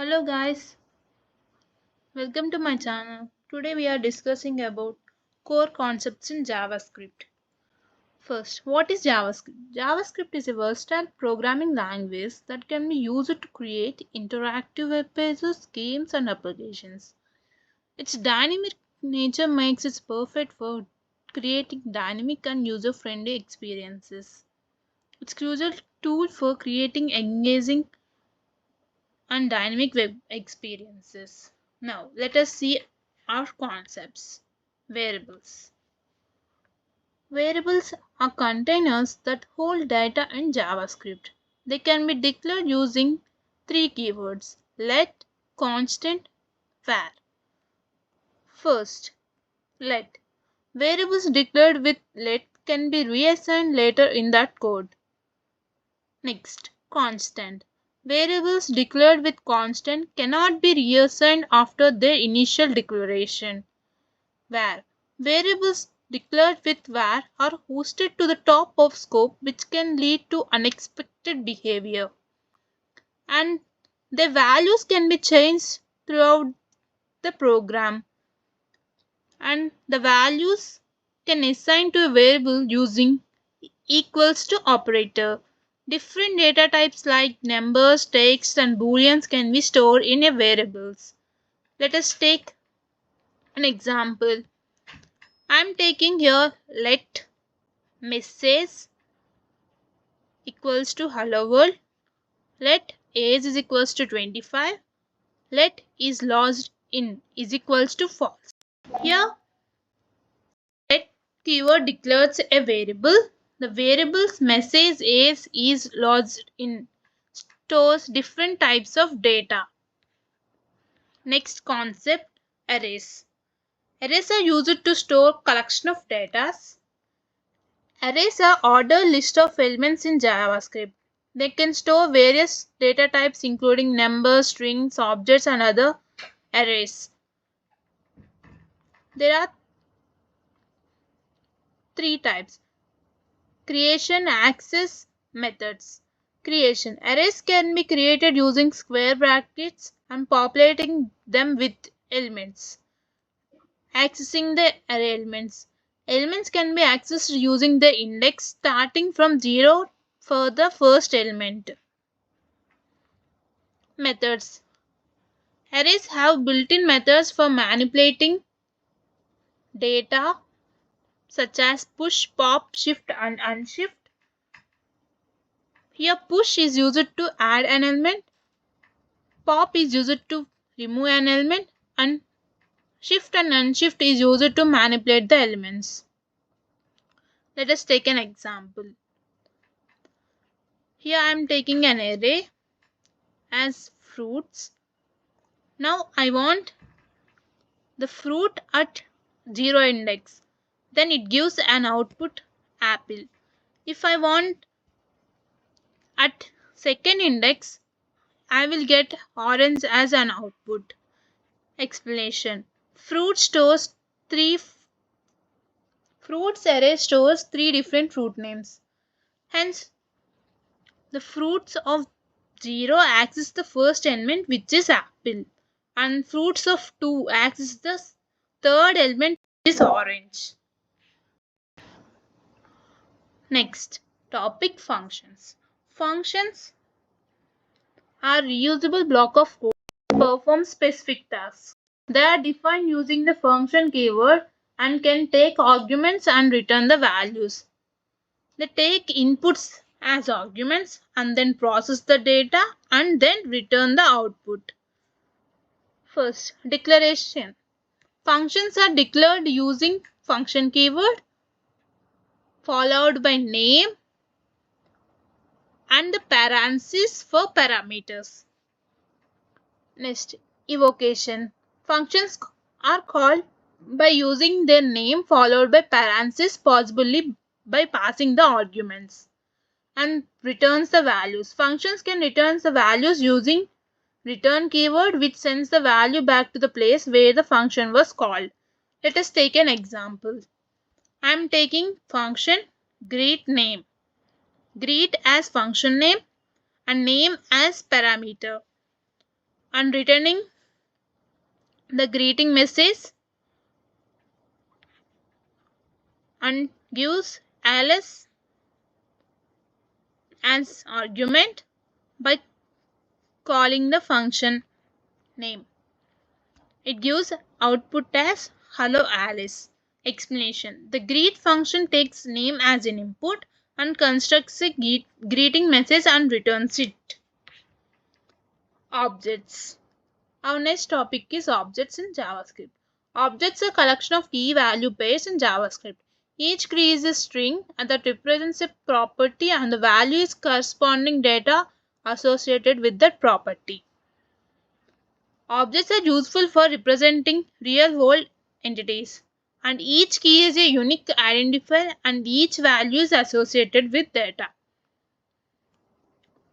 Hello guys, welcome to my channel. Today we are discussing about core concepts in JavaScript. First, what is JavaScript? JavaScript is a versatile programming language that can be used to create interactive web pages, games and applications. Its dynamic nature makes it perfect for creating dynamic and user-friendly experiences. It's a crucial tool for creating engaging and dynamic web experiences. Now, let us see our concepts. Variables. Variables are containers that hold data in JavaScript. They can be declared using three keywords: let, constant, var. First, let. Variables declared with let can be reassigned later in that code. Next, constant. Variables declared with constant cannot be reassigned after their initial declaration. Var. Variables declared with var are hosted to the top of scope, which can lead to unexpected behavior. And their values can be changed throughout the program. And the values can assign to a variable using equals to operator. Different data types like numbers, text, and booleans can be stored in a variables. Let us take an example. I'm taking here let message equals to hello world, let age is equals to 25, let is logged in is equals to false. Here let keyword declares a variable. The variable's message age is logged in stores different types of data. Next concept, arrays. Arrays are used to store collection of data. Arrays are ordered list of elements in JavaScript. They can store various data types including numbers, strings, objects and other arrays. There are three types: creation, access, methods. Creation. Arrays can be created using square brackets and populating them with elements. Accessing the array elements. Elements can be accessed using the index starting from 0 for the first element. Methods. Arrays have built-in methods for manipulating data such as push, pop, shift and unshift. Here push is used to add an element, pop is used to remove an element, and shift and unshift is used to manipulate the elements. Let us take an example. Here I am taking an array as fruits. Now I want the fruit at 0 index. Then it gives an output apple. If I want at second index, I will get orange as an output. Explanation. Fruits array stores three different fruit names. Hence, the fruits of 0 access the first element, which is apple, and fruits of 2 access the third element, which is orange. Next, topic functions. Functions are reusable block of code that perform specific tasks. They are defined using the function keyword and can take arguments and return the values. They take inputs as arguments and then process the data and then return the output. First, declaration. Functions are declared using function keyword followed by name and the parentheses for parameters. Next, evocation. Functions are called by using their name followed by parentheses, possibly by passing the arguments, and returns the values. Functions can return the values using return keyword, which sends the value back to the place where the function was called. Let us take an example. I am taking function greet name. Greet as function name and name as parameter. and returning the greeting message and gives Alice as argument by calling the function name. It gives output as hello Alice. Explanation. The greet function takes name as an input and constructs a greeting message and returns it. Objects. Our next topic is objects in JavaScript. Objects are a collection of key value pairs in JavaScript. Each key is a string that represents a property and the value is corresponding data associated with that property. Objects are useful for representing real-world entities, and each key is a unique identifier and each value is associated with data.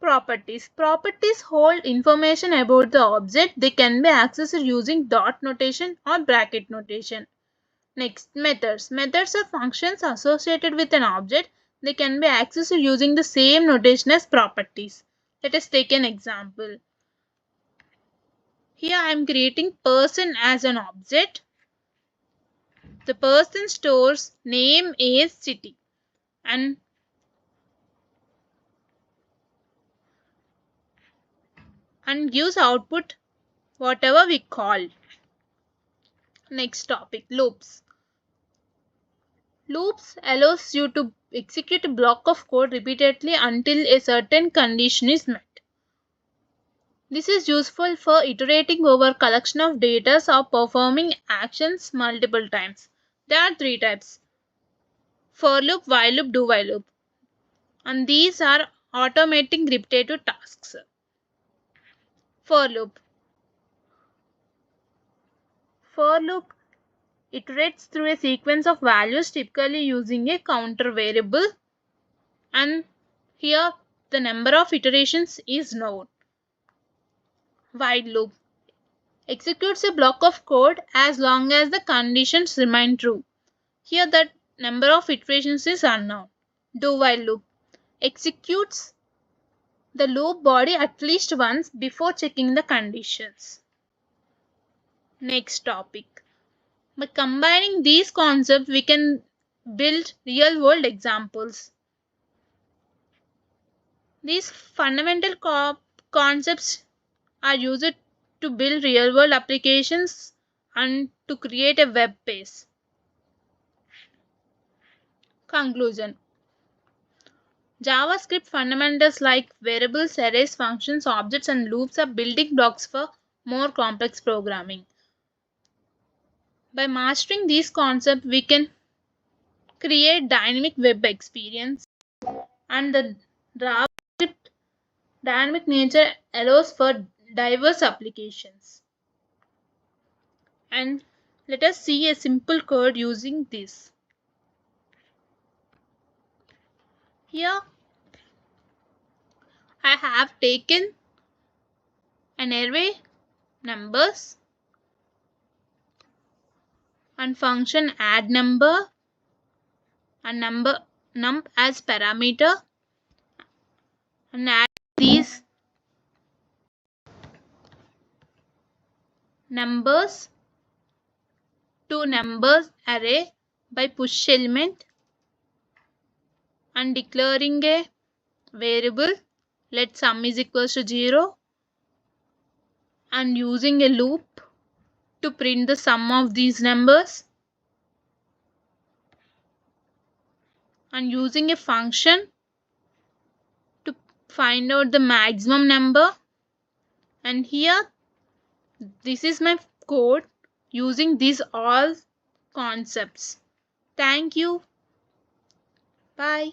Properties. Properties hold information about the object. They can be accessed using dot notation or bracket notation. Next, methods. Methods are functions associated with an object. They can be accessed using the same notation as properties. Let us take an example. Here I am creating person as an object. The person stores name is city and gives output whatever we call. Next topic, loops. Loops allows you to execute a block of code repeatedly until a certain condition is met. This is useful for iterating over collection of data or performing actions multiple times. There are three types: for loop, while loop, do while loop. And these are automating repetitive tasks. For loop. For loop iterates through a sequence of values typically using a counter variable, and here the number of iterations is known. While loop executes a block of code as long as the conditions remain true. Here the number of iterations is unknown. Do while loop executes the loop body at least once before checking the conditions. Next topic. By combining these concepts, we can build real-world examples. These fundamental concepts are used to build real-world applications and to create a web page. Conclusion. JavaScript fundamentals like variables, arrays, functions, objects, and loops are building blocks for more complex programming. By mastering these concepts, we can create dynamic web experience, and the JavaScript dynamic nature allows for diverse applications. And let us see a simple code using this. Here I have taken an array numbers and function add number and num as parameter, and add these numbers to numbers array by push element and declaring a variable let sum is equals to 0 and using a loop to print the sum of these numbers and using a function to find out the maximum number. And here this is my code using these all concepts. Thank you. Bye.